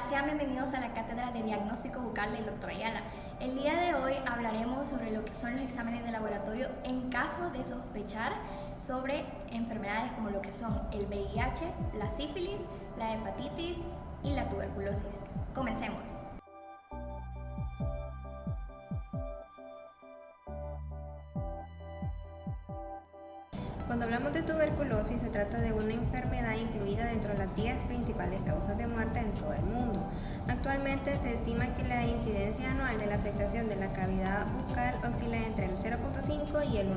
sean bienvenidos a la Cátedra de Diagnóstico Bucal del Dr. Ayala. El día de hoy hablaremos sobre lo que son los exámenes de laboratorio en caso de sospechar sobre enfermedades como lo que son el VIH, la sífilis, la hepatitis y la tuberculosis. Comencemos. Cuando hablamos de tuberculosis, se trata de una enfermedad incluida dentro de las 10 principales causas de muerte en todo el mundo. Actualmente se estima que la incidencia anual de la afectación de la cavidad bucal oscila entre el 0.5 y el 1%.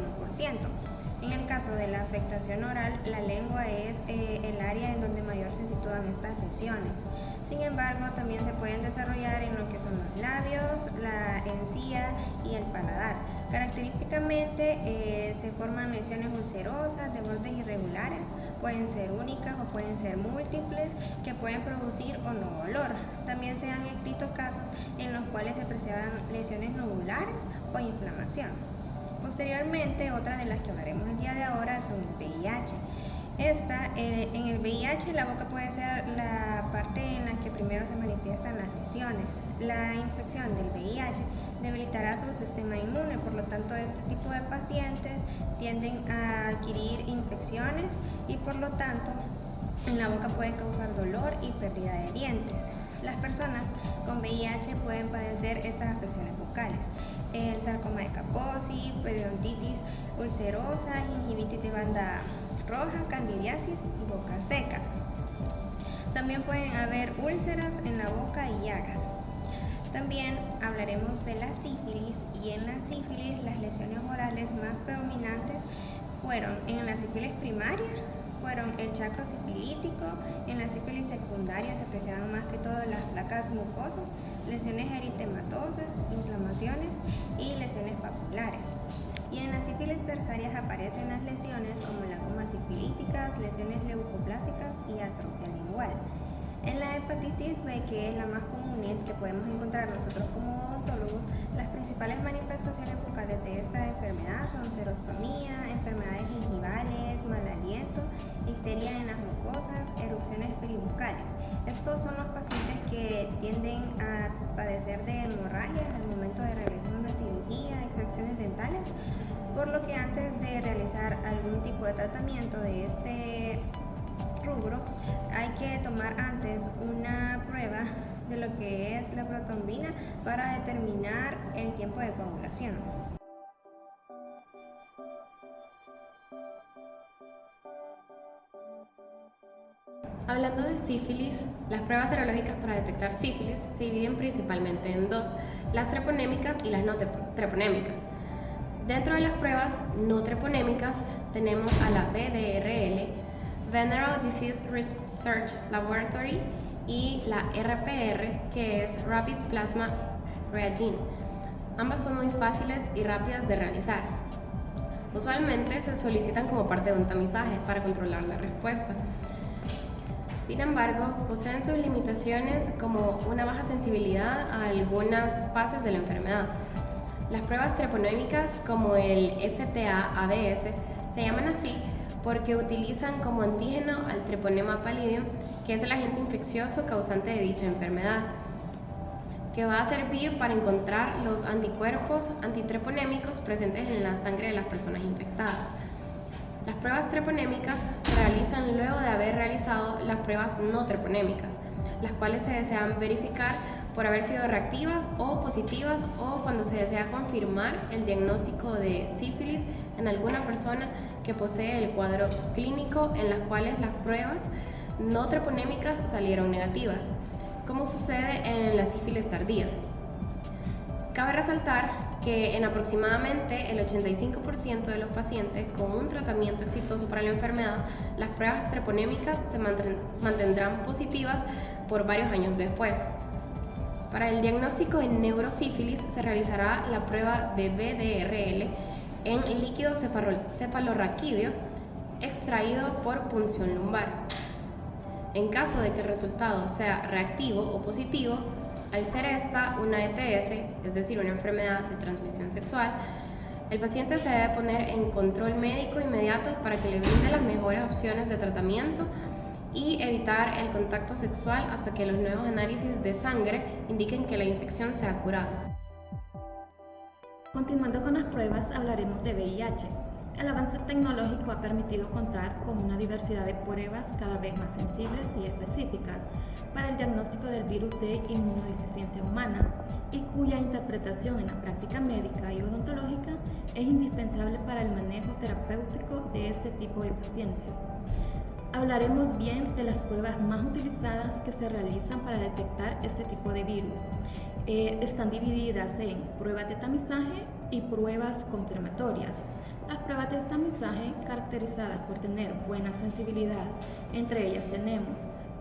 En el caso de la afectación oral, la lengua es el área en donde mayor se sitúan estas lesiones. Sin embargo, también se pueden desarrollar en lo que son los labios, la encía y el paladar. Característicamente se forman lesiones ulcerosas de bordes irregulares, pueden ser únicas o pueden ser múltiples, que pueden producir o no dolor. También se han escrito casos en los cuales se apreciaban lesiones nodulares o inflamación. Posteriormente, otra de las que hablaremos el día de ahora son el VIH. En el VIH la boca puede ser la parte en la que primero se manifiestan las lesiones. La infección del VIH debilitará su sistema inmune, por lo tanto este tipo de pacientes tienden a adquirir infecciones y por lo tanto en la boca puede causar dolor y pérdida de dientes. Las personas con VIH pueden padecer estas afecciones bucales: el sarcoma de Kaposi, periodontitis ulcerosa, gingivitis de banda roja, candidiasis y boca seca. También pueden haber úlceras en la boca y llagas. También hablaremos de la sífilis, y en la sífilis las lesiones orales más predominantes fueron en la sífilis primaria, fueron el chacro sifilítico. En la sífilis secundaria se apreciaban más que todo las placas mucosas, lesiones eritematosas, inflamaciones y lesiones papulares. Y en las sífilis terciarias aparecen las lesiones como lacumas sifilíticas, lesiones leucoplásicas y atrofia lingual. En la hepatitis B, que es la más común y es que podemos encontrar nosotros como odontólogos, las principales manifestaciones bucales de esta enfermedad son xerostomía, enfermedades gingivales, mal aliento, icteria en las mucosas, erupciones peribucales. Estos son los pacientes que tienden a padecer de hemorragias al momento de realizar una cirugía, extracciones dentales, por lo que antes de realizar algún tipo de tratamiento de este rubro, hay que tomar antes una prueba de lo que es la protrombina para determinar el tiempo de coagulación. Hablando de sífilis, las pruebas serológicas para detectar sífilis se dividen principalmente en dos: las treponémicas y las no treponémicas. Dentro de las pruebas no treponémicas tenemos a la VDRL, Venereal Disease Research Laboratory, y la RPR, que es Rapid Plasma Reagin. Ambas son muy fáciles y rápidas de realizar. Usualmente se solicitan como parte de un tamizaje para controlar la respuesta. Sin embargo, poseen sus limitaciones, como una baja sensibilidad a algunas fases de la enfermedad. Las pruebas treponémicas, como el FTA-ABS, se llaman así porque utilizan como antígeno al Treponema pallidum, que es el agente infeccioso causante de dicha enfermedad, que va a servir para encontrar los anticuerpos antitreponémicos presentes en la sangre de las personas infectadas. Las pruebas treponémicas se realizan luego de haber realizado las pruebas no treponémicas, las cuales se desean verificar por haber sido reactivas o positivas, o cuando se desea confirmar el diagnóstico de sífilis en alguna persona que posee el cuadro clínico, en las cuales las pruebas no treponémicas salieron negativas, como sucede en la sífilis tardía. Cabe resaltar que en aproximadamente el 85% de los pacientes con un tratamiento exitoso para la enfermedad, las pruebas treponémicas se mantendrán positivas por varios años después. Para el diagnóstico de neurosífilis se realizará la prueba de VDRL en líquido cefalorraquídeo extraído por punción lumbar. En caso de que el resultado sea reactivo o positivo, al ser esta una ETS, es decir, una enfermedad de transmisión sexual, el paciente se debe poner en control médico inmediato para que le brinde las mejores opciones de tratamiento y evitar el contacto sexual hasta que los nuevos análisis de sangre indiquen que la infección se ha curado. Continuando con las pruebas, hablaremos de VIH. El avance tecnológico ha permitido contar con una diversidad de pruebas cada vez más sensibles y específicas para el diagnóstico del virus de inmunodeficiencia humana y cuya interpretación en la práctica médica y odontológica es indispensable para el manejo terapéutico de este tipo de pacientes. Hablaremos bien de las pruebas más utilizadas que se realizan para detectar este tipo de virus. Están divididas en pruebas de tamizaje y pruebas confirmatorias. Las pruebas de tamizaje, caracterizadas por tener buena sensibilidad, entre ellas tenemos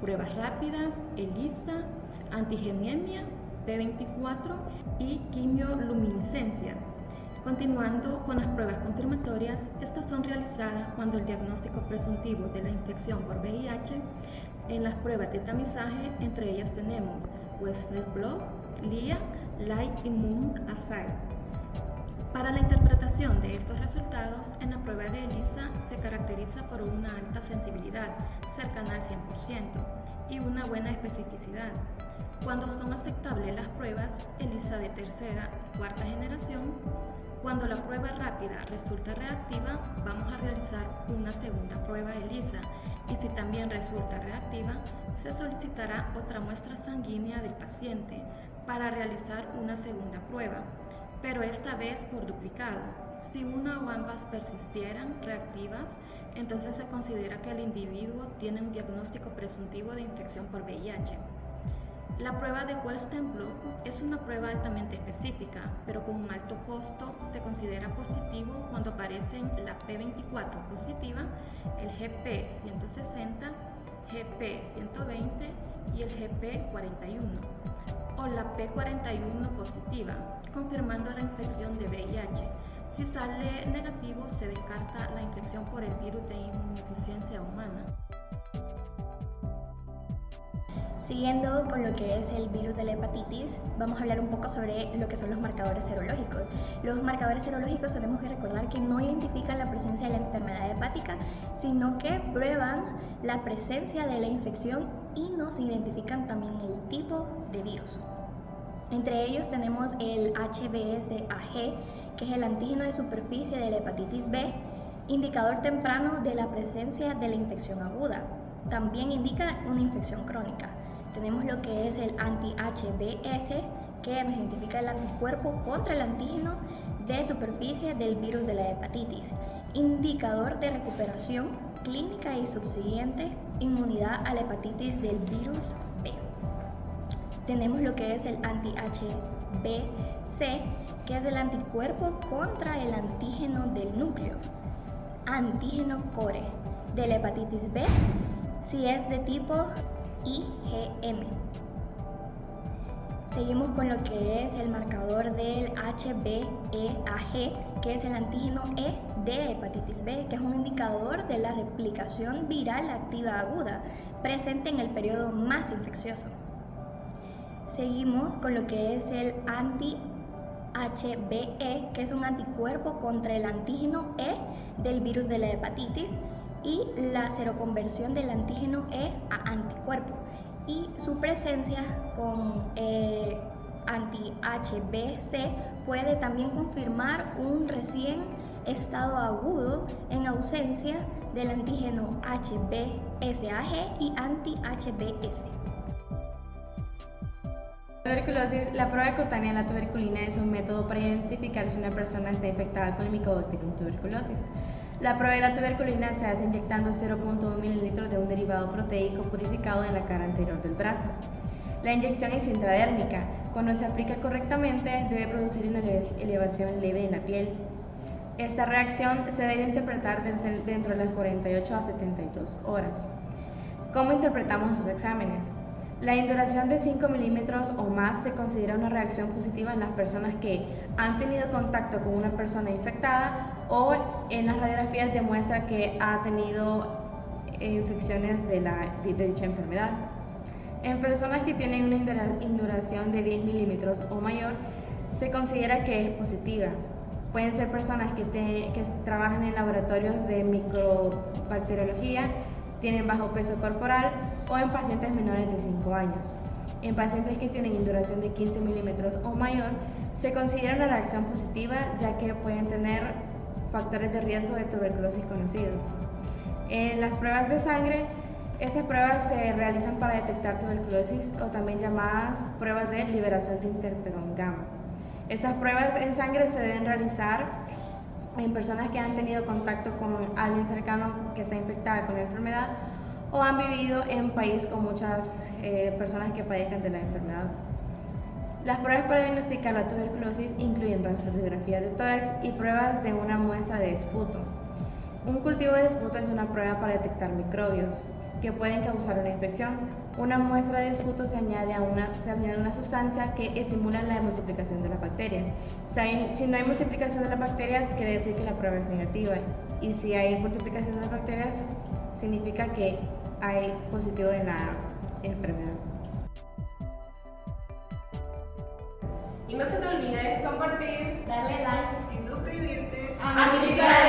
pruebas rápidas, ELISA, antigenia, P24 y quimioluminiscencia. Continuando con las pruebas confirmatorias, estas son realizadas cuando el diagnóstico presuntivo de la infección por VIH. En las pruebas de tamizaje, entre ellas tenemos Western Blot, LIA, Light Immune Assay. Para la interpretación de estos resultados, en la prueba de ELISA se caracteriza por una alta sensibilidad, cercana al 100%, y una buena especificidad. Cuando son aceptables las pruebas ELISA de tercera y cuarta generación, cuando la prueba rápida resulta reactiva, vamos a realizar una segunda prueba ELISA, y si también resulta reactiva, se solicitará otra muestra sanguínea del paciente para realizar una segunda prueba, pero esta vez por duplicado. Si una o ambas persistieran reactivas, entonces se considera que el individuo tiene un diagnóstico presuntivo de infección por VIH. La prueba de Western Blot es una prueba altamente específica, pero con un alto costo. Se considera positivo cuando aparecen la P24 positiva, el GP160, GP120 y el GP41, o la P41 positiva, confirmando la infección de VIH. Si sale negativo, se descarta la infección por el virus de inmunodeficiencia humana. Siguiendo con lo que es el virus de la hepatitis, vamos a hablar un poco sobre lo que son los marcadores serológicos. Los marcadores serológicos tenemos que recordar que no identifican la presencia de la enfermedad hepática, sino que prueban la presencia de la infección y nos identifican también el tipo de virus. Entre ellos tenemos el HBsAg, que es el antígeno de superficie de la hepatitis B, indicador temprano de la presencia de la infección aguda. También indica una infección crónica. Tenemos lo que es el anti-HBs, que nos identifica el anticuerpo contra el antígeno de superficie del virus de la hepatitis, indicador de recuperación clínica y subsiguiente inmunidad a la hepatitis del virus B. Tenemos lo que es el anti-HBc, que es el anticuerpo contra el antígeno del núcleo, antígeno core de la hepatitis B, si es de tipo IgM. Seguimos con lo que es el marcador del HBeAg, que es el antígeno E de hepatitis B, que es un indicador de la replicación viral activa aguda presente en el periodo más infeccioso. Seguimos con lo que es el anti-HBe, que es un anticuerpo contra el antígeno E del virus de la hepatitis, y la seroconversión del antígeno E a anticuerpo, y su presencia con anti-HBc puede también confirmar un recién estado agudo en ausencia del antígeno HBsAg y anti-HBs. Tuberculosis. La prueba cutánea de la tuberculina es un método para identificar si una persona está infectada con el Mycobacterium tuberculosis. La prueba de la tuberculina se hace inyectando 0.1 mililitros de un derivado proteico purificado en la cara anterior del brazo. La inyección es intradérmica. Cuando se aplica correctamente, debe producir una elevación leve en la piel. Esta reacción se debe interpretar dentro de las 48 a 72 horas. ¿Cómo interpretamos los exámenes? La induración de 5 milímetros o más se considera una reacción positiva en las personas que han tenido contacto con una persona infectada o en las radiografías demuestra que ha tenido infecciones de dicha enfermedad. En personas que tienen una induración de 10 milímetros o mayor, se considera que es positiva. Pueden ser personas que trabajan en laboratorios de microbacteriología, tienen bajo peso corporal o en pacientes menores de 5 años. En pacientes que tienen induración de 15 milímetros o mayor, se considera una reacción positiva ya que pueden tener factores de riesgo de tuberculosis conocidos. En las pruebas de sangre, estas pruebas se realizan para detectar tuberculosis o también llamadas pruebas de liberación de interferón gamma. Estas pruebas en sangre se deben realizar en personas que han tenido contacto con alguien cercano que está infectada con la enfermedad o han vivido en un país con muchas personas que padezcan de la enfermedad. Las pruebas para diagnosticar la tuberculosis incluyen radiografías de tórax y pruebas de una muestra de esputo. Un cultivo de esputo es una prueba para detectar microbios que pueden causar una infección. Una muestra de esputo se añade una sustancia que estimula la multiplicación de las bacterias. Si no hay multiplicación de las bacterias, quiere decir que la prueba es negativa. Y si hay multiplicación de las bacterias, significa que hay positivo en la enfermedad. Y no se te olvide compartir, Darle like y suscribirte a mi canal.